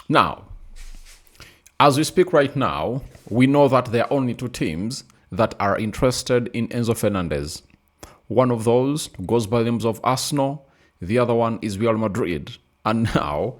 Now, as we speak right now, we know that there are only two teams that are interested in Enzo Fernandez. One of those goes by the names of Arsenal, the other one is Real Madrid. And now,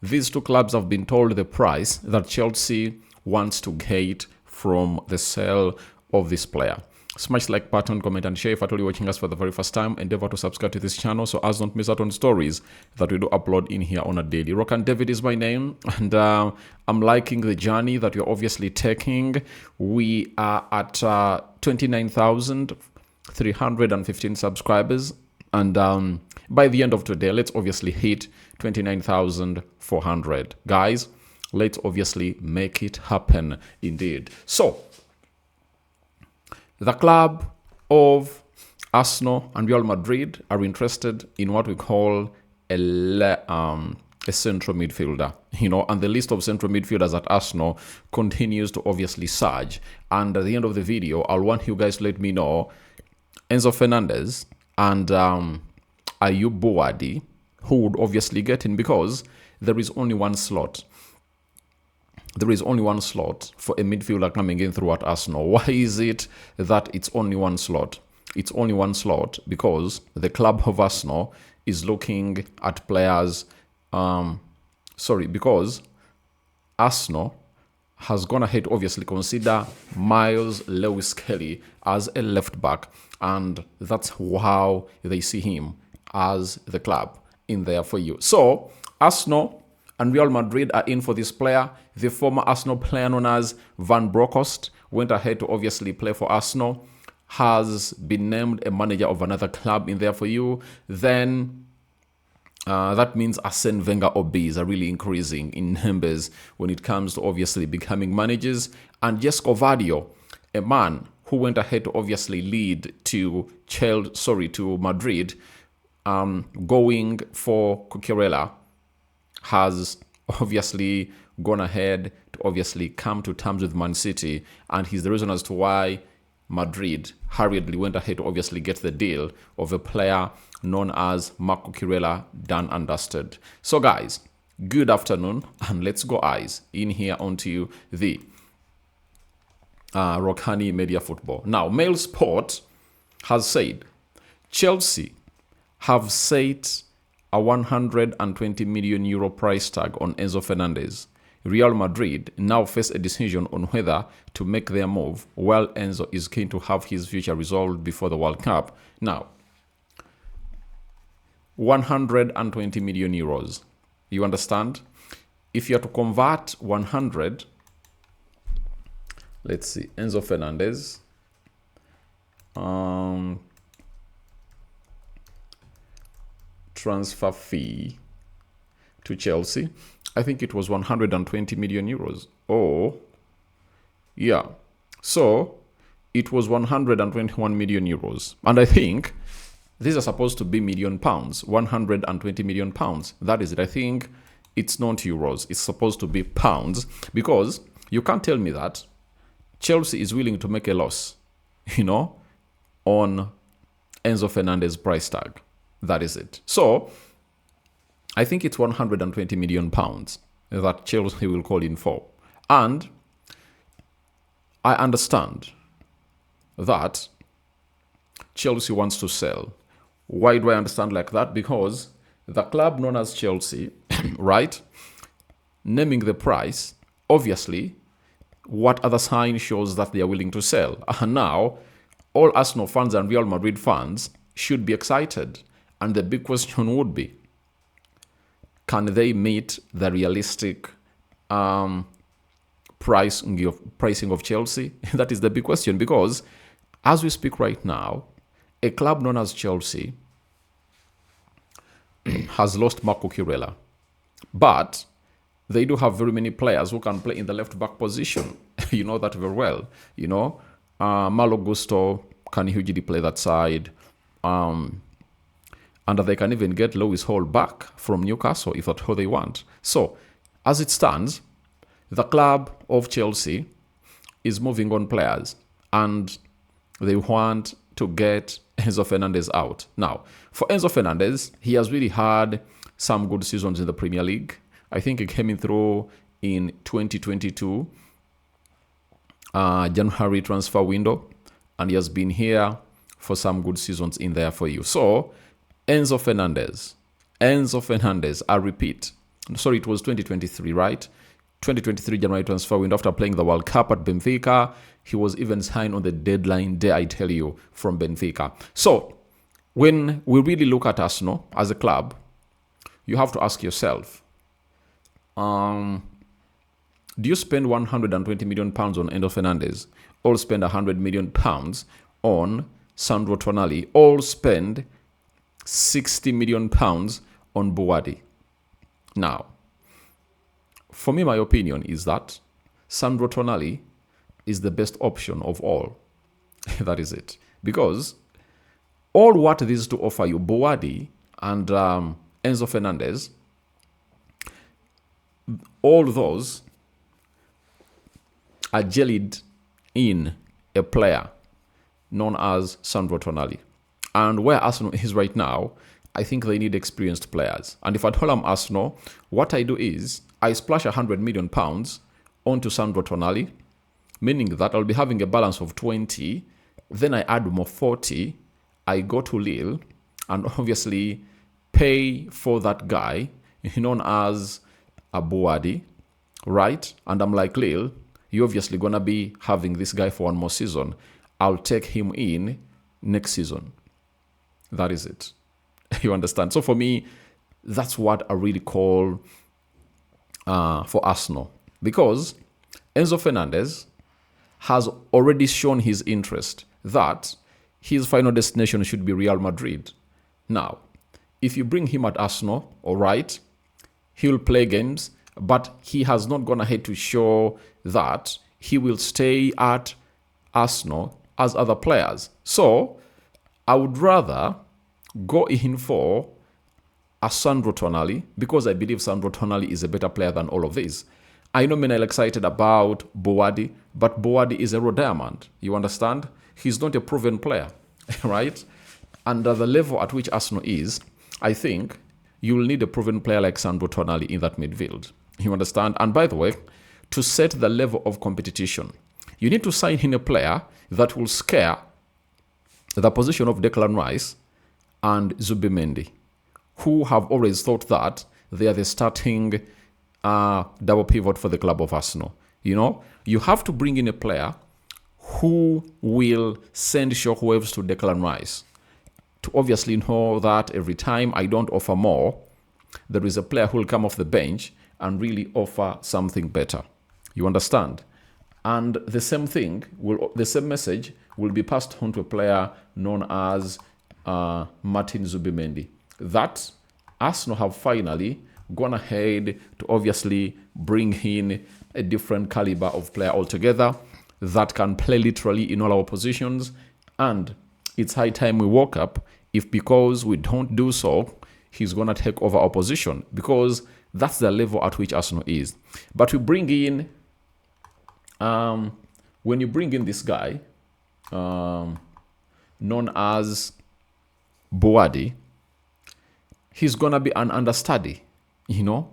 these two clubs have been told the price that Chelsea wants to get from the sale of this player. Smash like button, comment and share. If you're watching us for the very first time, endeavor to subscribe to this channel so as don't miss out on stories that we do upload in here on a daily. Rokani David is my name, and I'm liking the journey that you're obviously taking. We are at 29,315 subscribers, and by the end of today, let's obviously hit 29,400. Guys, let's obviously make it happen indeed. So, the club of Arsenal and Real Madrid are interested in what we call a central midfielder, and the list of central midfielders at Arsenal continues to obviously surge. And at the end of the video, I'll want you guys to let me know Enzo Fernandez and Ayub Buwadi, who would obviously get in, because there is only one slot. There is only one slot for a midfielder coming in through at Arsenal. Why is it that it's only one slot? It's only one slot because the club of Arsenal is looking at players. Because Arsenal has gone ahead to obviously consider Miles Lewis-Kelly as a left back, and that's how they see him as the club in there for you. So Arsenal and Real Madrid are in for this player. The former Arsenal player known as Van Bronckhorst went ahead to obviously play for Arsenal, has been named a manager of another club in there for you. Then that means Arsene Wenger OBs are really increasing in numbers when it comes to obviously becoming managers. And Joško Gvardiol, a man who went ahead to obviously lead to Madrid, going for Cucurella, has obviously gone ahead to obviously come to terms with Man City, and he's the reason as to why Madrid hurriedly went ahead to obviously get the deal of a player known as Marco Cucurella done and dusted. So guys, good afternoon, and let's go eyes in here onto the Rokani Media Football. Now, Mail Sport has said Chelsea have set a 120 million euro price tag on Enzo Fernandez. Real Madrid now face a decision on whether to make their move, while Enzo is keen to have his future resolved before the World Cup. Now, 120 million euros. You understand? If you are to convert 100, let's see, Enzo Fernandez, transfer fee to Chelsea, I think it was 120 million euros. Oh, yeah. So it was 121 million euros. And I think these are supposed to be million pounds, 120 million pounds. That is it. I think it's not euros. It's supposed to be pounds, because you can't tell me that Chelsea is willing to make a loss, on Enzo Fernandez price tag. That is it. So I think it's 120 million pounds that Chelsea will call in for. And I understand that Chelsea wants to sell. Why do I understand like that? Because the club known as Chelsea, right, naming the price, obviously, what other sign shows that they are willing to sell? And now, all Arsenal fans and Real Madrid fans should be excited. And the big question would be, can they meet the realistic pricing of Chelsea? That is the big question, because as we speak right now, a club known as Chelsea has lost Marco Cucurella. But they do have very many players who can play in the left back position. You know that very well. Malo Gusto can hugely play that side. And they can even get Lewis Hall back from Newcastle if that's how they want. So, as it stands, the club of Chelsea is moving on players, and they want to get Enzo Fernandez out. Now, for Enzo Fernandez, he has really had some good seasons in the Premier League. I think he came in through in 2022 January transfer window, and he has been here for some good seasons in there for you. So Enzo Fernandez, I repeat, sorry, it was 2023, right? 2023 January transfer window. After playing the World Cup at Benfica, he was even signed on the deadline day, I tell you, from Benfica. So when we really look at Arsenal as a club, you have to ask yourself, do you spend 120 million pounds on Enzo Fernandez, or spend 100 million pounds on Sandro Tonali, or spend 60 million pounds on Boadi? Now, for me, my opinion is that Sandro Tonali is the best option of all. That is it. Because all what these two offer you, Boadi and Enzo Fernandez, all those are jellied in a player known as Sandro Tonali. And where Arsenal is right now, I think they need experienced players. And if at all I'm Arsenal, what I do is I splash 100 million pounds onto Sandro Tonali, meaning that I'll be having a balance of 20, then I add more 40, I go to Lille and obviously pay for that guy known as a Boadi, right? And I'm like, Lille, you're obviously going to be having this guy for one more season. I'll take him in next season. That is it. You understand? So for me, that's what I really call for Arsenal. Because Enzo Fernandez has already shown his interest that his final destination should be Real Madrid. Now, if you bring him at Arsenal, all right, he'll play games, but he has not gone ahead to show that he will stay at Arsenal as other players. So I would rather go in for a Sandro Tonali, because I believe Sandro Tonali is a better player than all of these. I know men are excited about Boadi, but Boadi is a raw diamond. You understand? He's not a proven player, right? And at the level at which Arsenal is, I think you will need a proven player like Sandro Tonali in that midfield. You understand? And by the way, to set the level of competition, you need to sign in a player that will scare the position of Declan Rice and Zubimendi, who have always thought that they are the starting double pivot for the club of Arsenal. You know, you have to bring in a player who will send shockwaves to Declan Rice, to obviously know that every time I don't offer more, there is a player who will come off the bench and really offer something better. You understand? And the same message will be passed on to a player known as Martin Zubimendi. That Arsenal have finally gone ahead to obviously bring in a different caliber of player altogether that can play literally in all our positions. And it's high time we woke up, if because we don't do so, he's going to take over our position, because that's the level at which Arsenal is. But we bring in, when you bring in this guy, known as Boadi, he's going to be an understudy, you know.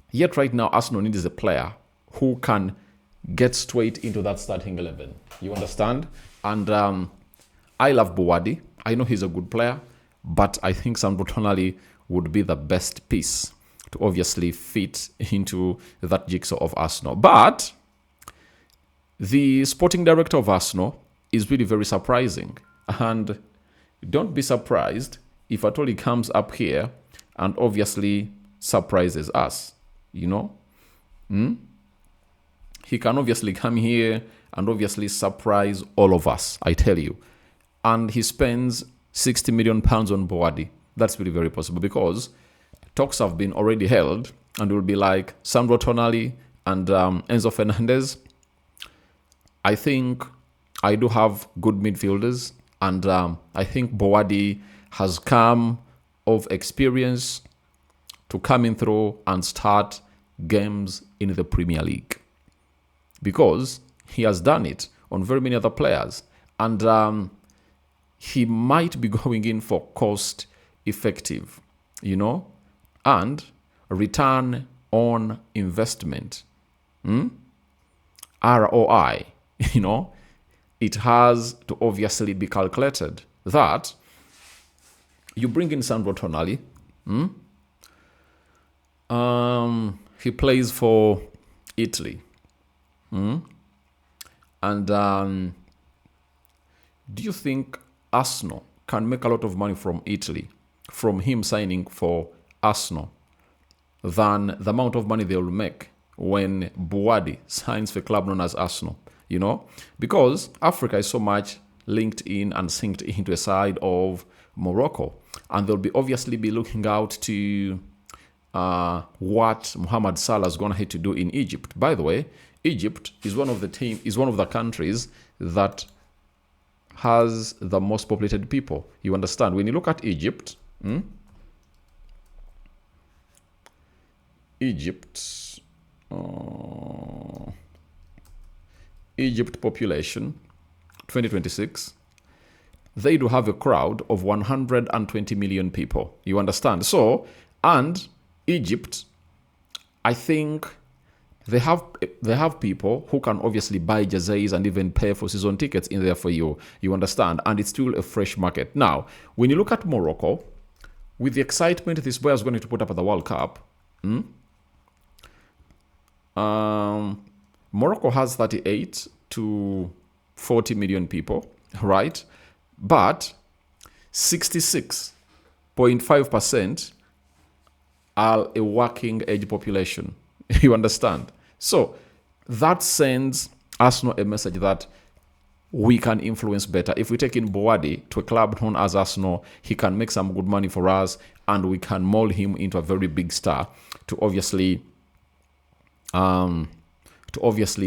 Yet right now, Arsenal needs a player who can get straight into that starting 11. You understand? And I love Boadi. I know he's a good player, but I think Sandro Tonali would be the best piece to obviously fit into that jigsaw of Arsenal. But the sporting director of Arsenal is really very surprising. And don't be surprised if at all he comes up here and obviously surprises us, you know. He can obviously come here and obviously surprise all of us, I tell you. And he spends 60 million pounds on Boadi. That's really very possible, because talks have been already held and will be like Sandro Tonali and Enzo Fernandez. I think I do have good midfielders, and I think Boadi has come of experience to come in through and start games in the Premier League, because he has done it on very many other players, and he might be going in for cost effective, you know, and return on investment, ROI, it has to obviously be calculated that you bring in Sandro Tonali. He plays for Italy. And do you think Arsenal can make a lot of money from Italy, from him signing for Arsenal, than the amount of money they will make when Buwadi signs for a club known as Arsenal? Because Africa is so much linked in and synced into a side of Morocco, and they'll obviously be looking out to what Mohamed Salah is going to have to do in Egypt. By the way, Egypt is one of the countries that has the most populated people. You understand? When you look at Egypt, Egypt population 2026, they do have a crowd of 120 million people. You understand? So, and Egypt, I think they have people who can obviously buy jerseys and even pay for season tickets in there for you. You understand? And it's still a fresh market. Now, when you look at Morocco, with the excitement this boy is going to put up at the World Cup, Morocco has 38 to 40 million people, right? But 66.5% are a working age population. You understand? So that sends Arsenal a message that we can influence better. If we take in Buwadi to a club known as Arsenal, he can make some good money for us, and we can mold him into a very big star to obviously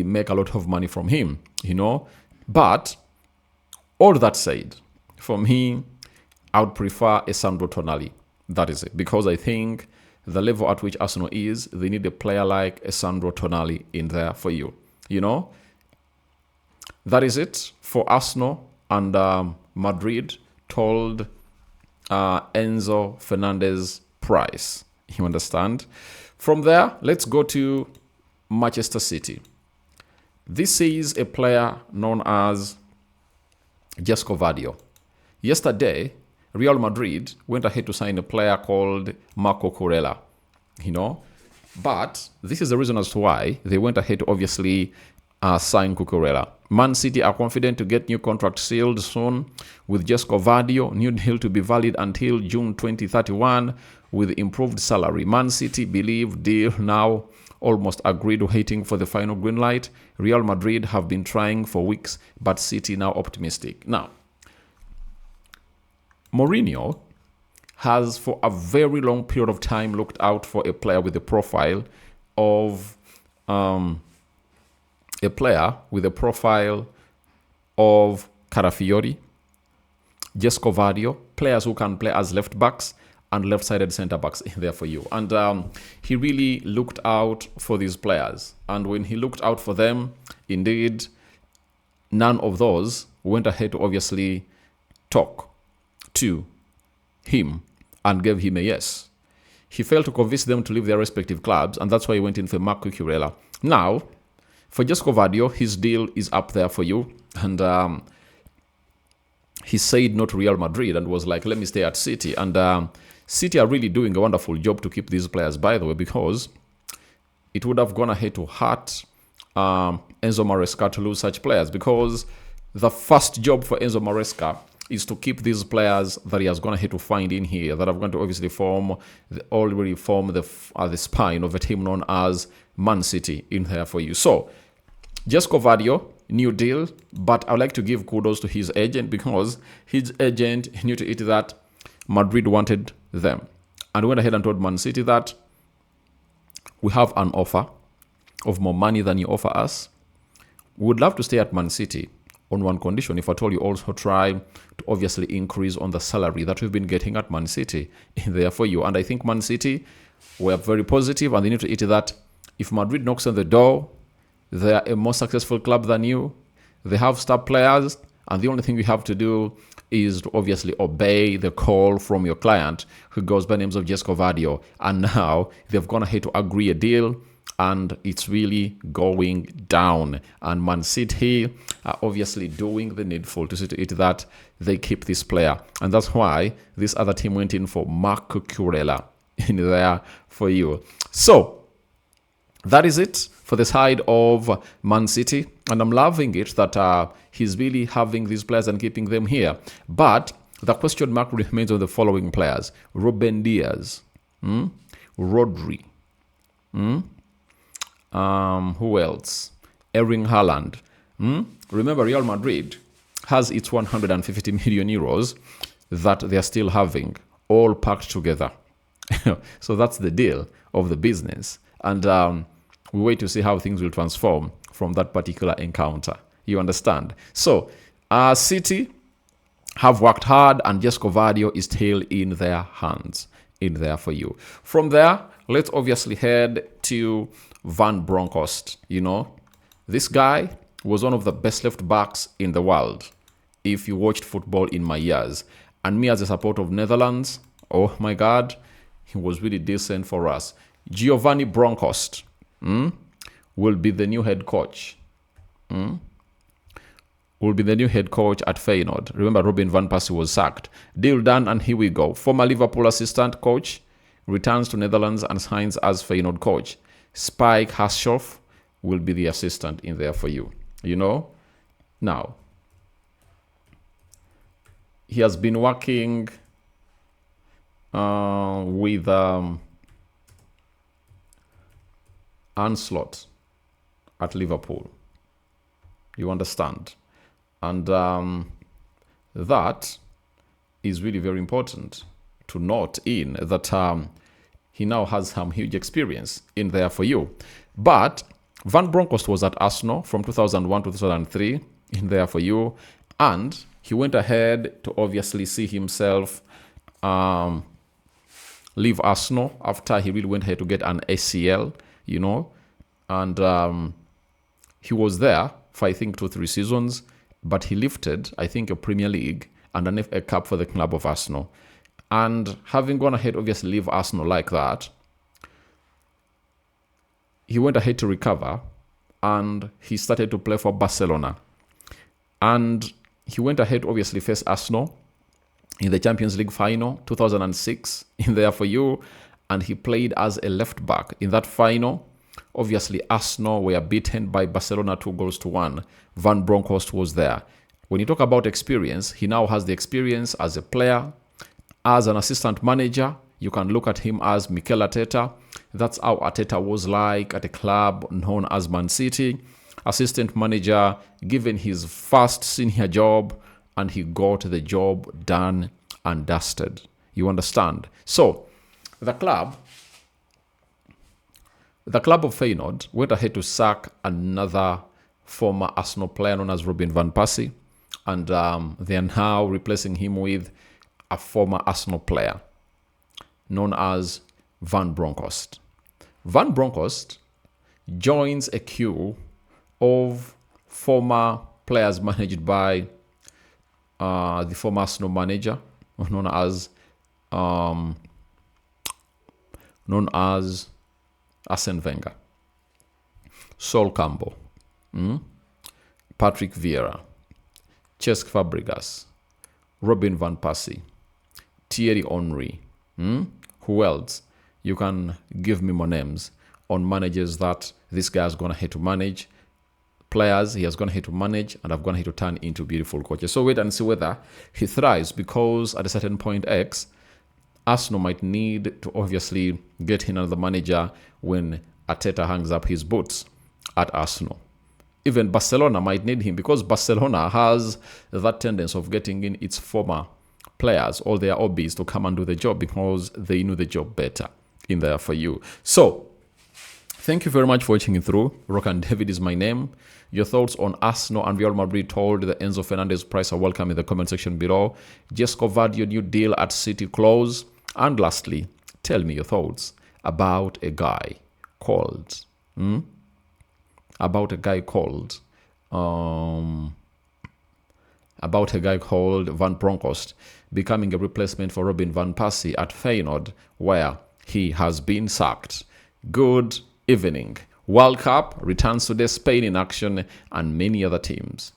make a lot of money from him, But all that said, for me, I would prefer a Sandro Tonali. That is it. Because I think the level at which Arsenal is, they need a player like a Sandro Tonali in there for you. That is it for Arsenal, and Madrid told Enzo Fernandez price. You understand? From there, let's go to Manchester City. This is a player known as Joško Gvardiol. Yesterday, Real Madrid went ahead to sign a player called Marco Cucurella, But this is the reason as to why they went ahead to obviously sign Cucurella. Man City are confident to get new contract sealed soon with Joško Gvardiol, new deal to be valid until June 2031 with improved salary. Man City believe deal now almost agreed, waiting for the final green light. Real Madrid have been trying for weeks, but City now optimistic. Now, Mourinho has for a very long period of time looked out for a player with a profile of Carafiori, Joško Gvardiol, players who can play as left backs and left-sided centre backs in there for you. And he really looked out for these players. And when he looked out for them, indeed, none of those went ahead to obviously talk to him and gave him a yes. He failed to convince them to leave their respective clubs, and that's why he went in for Marco Cucurella. Now, for Joško Gvardiol, his deal is up there for you. And he said no to Real Madrid and was like, let me stay at City. And City are really doing a wonderful job to keep these players, by the way, because it would have gone ahead to hurt Enzo Maresca to lose such players, because the first job for Enzo Maresca is to keep these players that he has gone ahead to find in here that are going to obviously already form the spine of a team known as Man City in there for you. So, Joško Gvardiol, new deal, but I would like to give kudos to his agent, because his agent knew to it that Madrid wanted them and went ahead and told Man City that we have an offer of more money than you offer us. We would love to stay at Man City on one condition, if at all you also try to obviously increase on the salary that we've been getting at Man City in there for you. And I think Man City were very positive, and they need to eat that if Madrid knocks on the door, they are a more successful club than you. They have star players, and the only thing we have to do is to obviously obey the call from your client who goes by names of Joško Gvardiol. And now they've gone ahead to agree a deal, and it's really going down. And Man City are obviously doing the needful to see to it that they keep this player. And that's why this other team went in for Marco Kurela in there for you. So that is it for the side of Man City. And I'm loving it that he's really having these players and keeping them here. But the question mark remains on the following players. Ruben Diaz, Rodri, who else? Erling Haaland. Remember, Real Madrid has its 150 million euros that they're still having, all packed together. So that's the deal of the business. And we wait to see how things will transform from that particular encounter. You understand? So, City have worked hard, and Joško Gvardiol is still in their hands, in there for you. From there, let's obviously head to Van Bronckhorst. You know, this guy was one of the best left backs in the world, if you watched football in my years. And me, as a supporter of Netherlands, oh my God, he was really decent for us. Giovanni Bronckhorst will be the new head coach. Will be the new head coach at Feyenoord. Remember, Robin van Persie was sacked. Deal done, and here we go. Former Liverpool assistant coach returns to Netherlands and signs as Feyenoord coach. Spike Haschoff will be the assistant in there for you. You know? Now, he has been working with Onslaught at Liverpool. You understand? And that is really very important to note in that he now has some huge experience in there for you. But Van Bronckhorst was at Arsenal from 2001 to 2003 in there for you. And he went ahead to obviously see himself leave Arsenal after he really went ahead to get an ACL, you know. And he was there for, I think, 2-3 seasons. But he lifted, I think, a Premier League and an FA Cup for the club of Arsenal. And having gone ahead, obviously, leave Arsenal like that, he went ahead to recover, and he started to play for Barcelona. And he went ahead, obviously, face Arsenal in the Champions League final, 2006, in there for you. And he played as a left back. In that final, obviously, Arsenal were beaten by Barcelona 2-1. Van Bronckhorst was there. When you talk about experience, he now has the experience as a player, as an assistant manager. You can look at him as Mikel Arteta. That's how Arteta was like at a club known as Man City. Assistant manager, given his first senior job, and he got the job done and dusted. You understand? So, the club of Feyenoord went ahead to sack another former Arsenal player known as Robin van Persie, and they are now replacing him with a former Arsenal player known as Van Bronckhorst. Van Bronckhorst joins a queue of former players managed by the former Arsenal manager known as Arsene Wenger, Sol Campbell, Patrick Vieira, Cesc Fabregas, Robin van Persie, Thierry Henry. Who else? You can give me more names on managers that this guy has gone ahead to manage, players he has gone ahead to manage, and have gone ahead to turn into beautiful coaches. So wait and see whether he thrives, because at a certain point X, Arsenal might need to obviously get in another manager when Arteta hangs up his boots at Arsenal. Even Barcelona might need him, because Barcelona has that tendency of getting in its former players or their hobbies to come and do the job because they knew the job better in there for you. So, thank you very much for watching it through. Rokani David is my name. Your thoughts on Arsenal and Real Madrid told the Enzo Fernandez price are welcome in the comment section below. Joško Gvardiol new deal at City close. And lastly, tell me your thoughts about a guy called about a guy called Van Bronckhorst becoming a replacement for Robin van Persie at Feyenoord, where he has been sacked. Good evening. World Cup returns today, Spain in action, and many other teams.